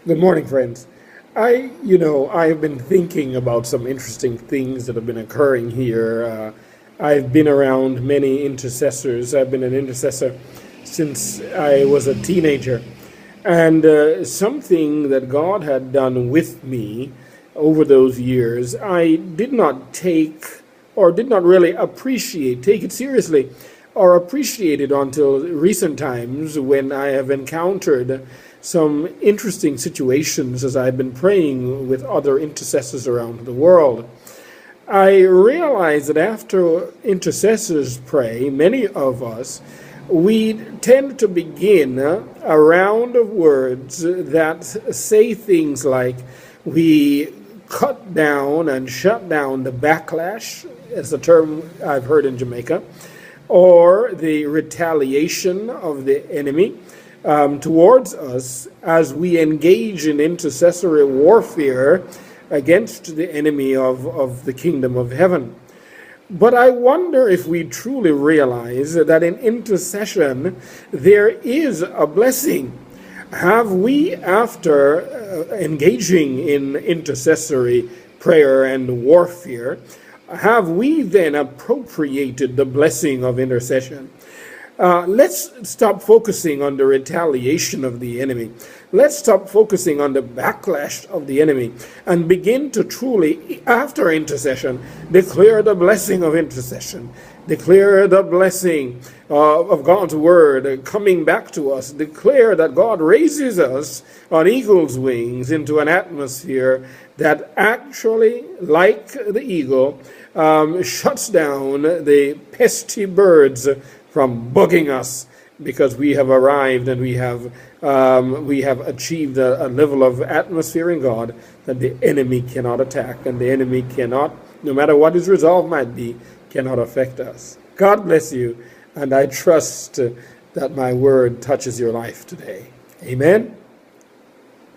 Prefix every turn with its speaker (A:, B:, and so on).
A: Good morning, friends. I've been thinking about some interesting things that have been occurring here. I've been around many intercessors. I've been an intercessor since I was a teenager. And something that God had done with me over those years, I did not take or did not really take it seriously or appreciate it until recent times when I have encountered some interesting situations as I've been praying with other intercessors around the world. I realize that after intercessors pray, many of us, we tend to begin a round of words that say things like we cut down and shut down the backlash, as a term I've heard in Jamaica, or the retaliation of the enemy towards us as we engage in intercessory warfare against the enemy of the kingdom of heaven. But I wonder if we truly realize that in intercession there is a blessing. Have we, after engaging in intercessory prayer and warfare, have we then appropriated the blessing of intercession? Let's stop focusing on the retaliation of the enemy. Let's stop focusing on the backlash of the enemy and begin to truly, after intercession, declare the blessing of intercession. Declare the blessing of God's word coming back to us. Declare that God raises us on eagle's wings into an atmosphere that actually, like the eagle, shuts down the pesky birds from bugging us, because we have arrived and we have achieved a level of atmosphere in God that the enemy cannot attack, and the enemy cannot, no matter what his resolve might be, cannot affect us. God bless you, and I trust that my word touches your life today. Amen.